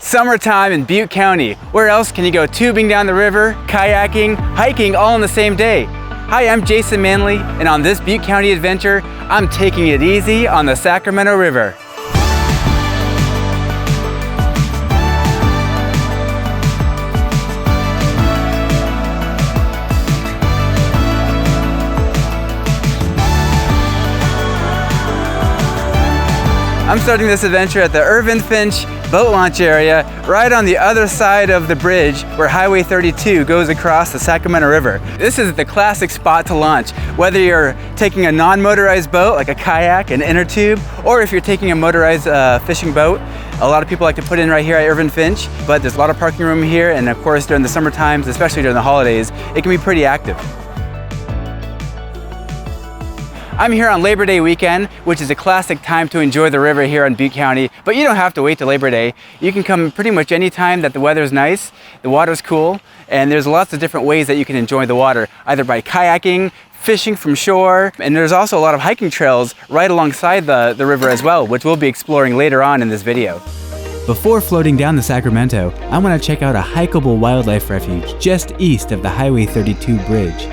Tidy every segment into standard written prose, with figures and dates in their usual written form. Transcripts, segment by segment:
Summertime in Butte County. Where else can you go tubing down the river, kayaking, hiking all in the same day? Hi, I'm Jason Mandly, and on this Butte County adventure, I'm taking it easy on the Sacramento River. I'm starting this adventure at the Irvin Finch boat launch area, right on the other side of the bridge where Highway 32 goes across the Sacramento River. This is the classic spot to launch, whether you're taking a non-motorized boat like a kayak, an inner tube, or if you're taking a motorized fishing boat. A lot of people like to put in right here at Irvin Finch, but there's a lot of parking room here, and of course during the summer times, especially during the holidays, it can be pretty active. I'm here on Labor Day weekend, which is a classic time to enjoy the river here in Butte County, but you don't have to wait till Labor Day. You can come pretty much any time that the weather's nice, the water's cool, and there's lots of different ways that you can enjoy the water, either by kayaking, fishing from shore, and there's also a lot of hiking trails right alongside the river as well, which we'll be exploring later on in this video. Before floating down the Sacramento, I want to check out a hikeable wildlife refuge just east of the Highway 32 bridge.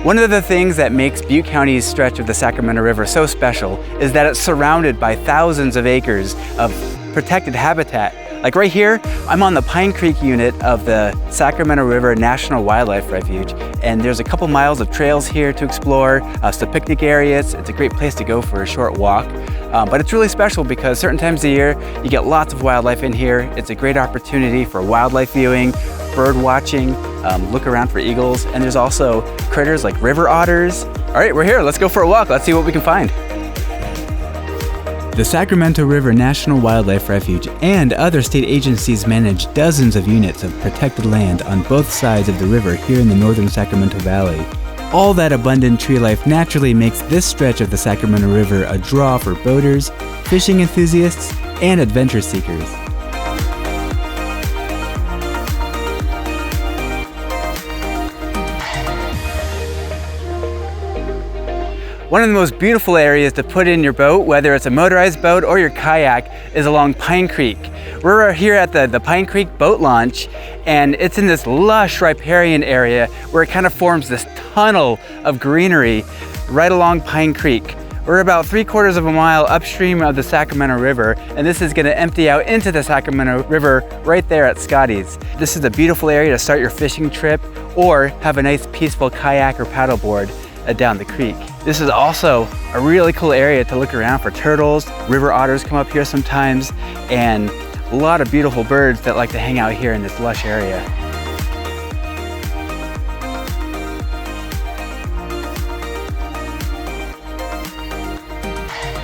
One of the things that makes Butte County's stretch of the Sacramento River so special is that it's surrounded by thousands of acres of protected habitat. Like right here, I'm on the Pine Creek unit of the Sacramento River National Wildlife Refuge, and there's a couple miles of trails here to explore, some picnic areas. It's a great place to go for a short walk. But it's really special because certain times of the year, you get lots of wildlife in here. It's a great opportunity for wildlife viewing, bird watching, look around for eagles, and there's also critters like river otters. All right, we're here, let's go for a walk. Let's see what we can find. The Sacramento River National Wildlife Refuge and other state agencies manage dozens of units of protected land on both sides of the river here in the northern Sacramento Valley. All that abundant tree life naturally makes this stretch of the Sacramento River a draw for boaters, fishing enthusiasts, and adventure seekers. One of the most beautiful areas to put in your boat, whether it's a motorized boat or your kayak, is along Pine Creek. We're here at the Pine Creek boat launch, and it's in this lush riparian area where it kind of forms this tunnel of greenery right along Pine Creek. We're about 3/4 of a mile upstream of the Sacramento River, and this is going to empty out into the Sacramento River right there at Scotty's. This is a beautiful area to start your fishing trip or have a nice peaceful kayak or paddleboard down the creek. This is also a really cool area to look around for turtles. River otters come up here sometimes, and a lot of beautiful birds that like to hang out here in this lush area.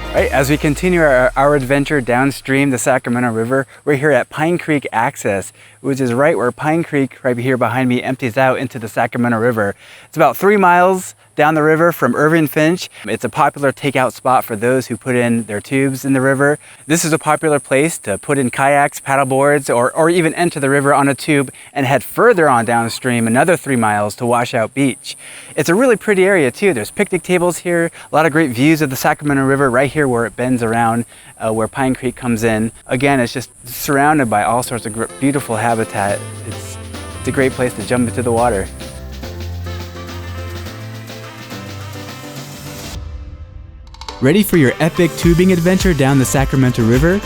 All right, as we continue our adventure downstream the Sacramento River, we're here at Pine Creek Access, which is right where Pine Creek, right here behind me, empties out into the Sacramento River. It's about 3 miles down the river from Irvin Finch. It's a popular takeout spot for those who put in their tubes in the river. This is a popular place to put in kayaks, paddleboards, or even enter the river on a tube and head further on downstream another 3 miles to Washout Beach. It's a really pretty area too. There's picnic tables here, a lot of great views of the Sacramento River right here where it bends around, where Pine Creek comes in. Again, it's just surrounded by all sorts of beautiful habitat. It's a great place to jump into the water. Ready for your epic tubing adventure down the Sacramento River?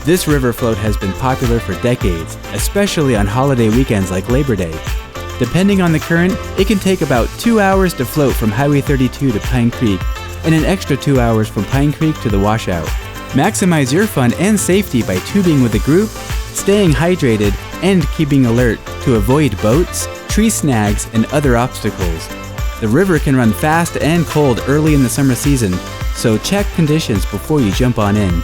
This river float has been popular for decades, especially on holiday weekends like Labor Day. Depending on the current, it can take about 2 hours to float from Highway 32 to Pine Creek, and an extra 2 hours from Pine Creek to the washout. Maximize your fun and safety by tubing with a group, staying hydrated, and keeping alert to avoid boats, tree snags, and other obstacles. The river can run fast and cold early in the summer season, so check conditions before you jump on in.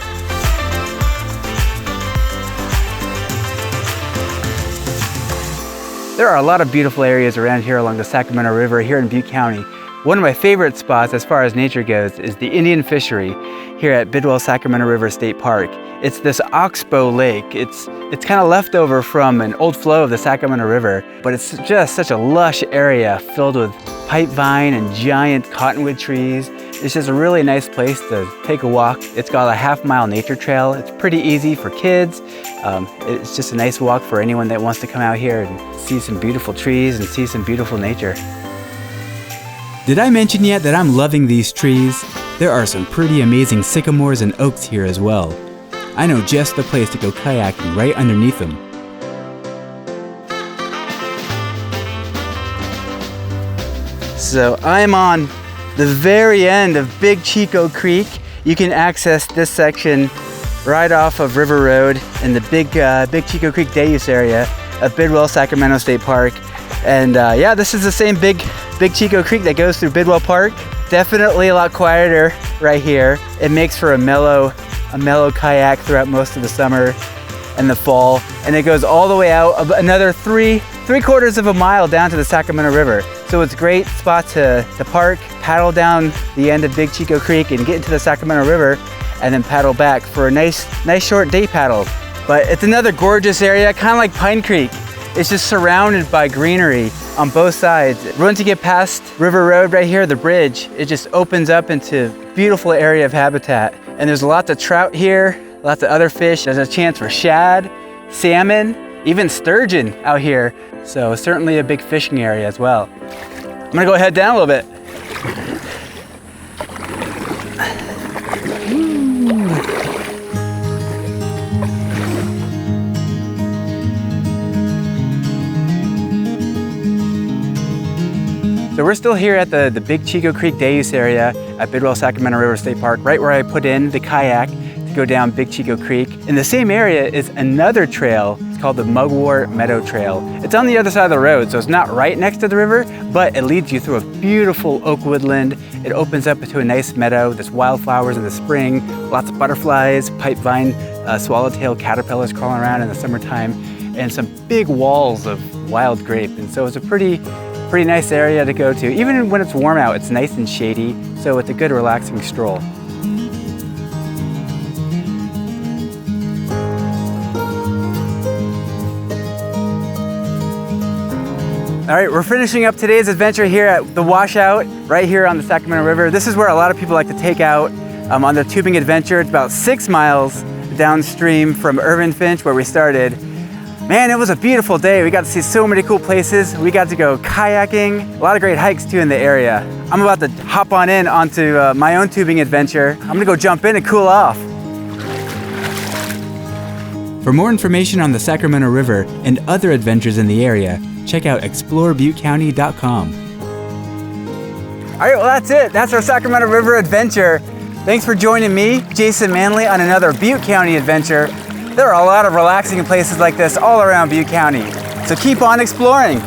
There are a lot of beautiful areas around here along the Sacramento River here in Butte County. One of my favorite spots as far as nature goes is the Indian fishery here at Bidwell-Sacramento River State Park. It's this oxbow lake. It's kind of left over from an old flow of the Sacramento River, but it's just such a lush area filled with pipevine and giant cottonwood trees. It's just a really nice place to take a walk. It's got a half-mile nature trail. It's pretty easy for kids. It's just a nice walk for anyone that wants to come out here and see some beautiful trees and see some beautiful nature. Did I mention yet that I'm loving these trees? There are some pretty amazing sycamores and oaks here as well. I know just the place to go kayaking right underneath them. So I'm on the very end of Big Chico Creek. You can access this section right off of River Road in the Big Chico Creek day use area of Bidwell, Sacramento State Park. And yeah, this is the same Big Chico Creek that goes through Bidwell Park. Definitely a lot quieter right here. It makes for a mellow kayak throughout most of the summer and the fall. And it goes all the way out another three-quarters of a mile down to the Sacramento River. So it's a great spot to park, paddle down the end of Big Chico Creek and get into the Sacramento River and then paddle back for a nice short day paddle. But it's another gorgeous area, kind of like Pine Creek. It's just surrounded by greenery on both sides. Once you get past River Road right here, the bridge, it just opens up into a beautiful area of habitat. And there's lots of trout here, lots of other fish. There's a chance for shad, salmon, even sturgeon out here. So certainly a big fishing area as well. I'm gonna go head down a little bit. So we're still here at the Big Chico Creek day use area at Bidwell Sacramento River State Park, right where I put in the kayak to go down Big Chico Creek. In the same area is another trail. It's called the Mugwort Meadow Trail. It's on the other side of the road, so it's not right next to the river, but it leads you through a beautiful oak woodland. It opens up into a nice meadow. There's wildflowers in the spring, lots of butterflies, pipevine, swallowtail caterpillars crawling around in the summertime, and some big walls of wild grape. And so it's a pretty nice area to go to. Even when it's warm out, it's nice and shady, so it's a good relaxing stroll. All right, we're finishing up today's adventure here at the washout, right here on the Sacramento River. This is where a lot of people like to take out on their tubing adventure. It's about 6 miles downstream from Irvin Finch, where we started. Man, it was a beautiful day. We got to see so many cool places. We got to go kayaking, a lot of great hikes too in the area. I'm about to hop on in onto my own tubing adventure. I'm gonna go jump in and cool off. For more information on the Sacramento River and other adventures in the area, check out explorebutecounty.com. All right, well that's it. That's our Sacramento River adventure. Thanks for joining me, Jason Mandly, on another Butte County adventure. There are a lot of relaxing places like this all around Butte County, so keep on exploring.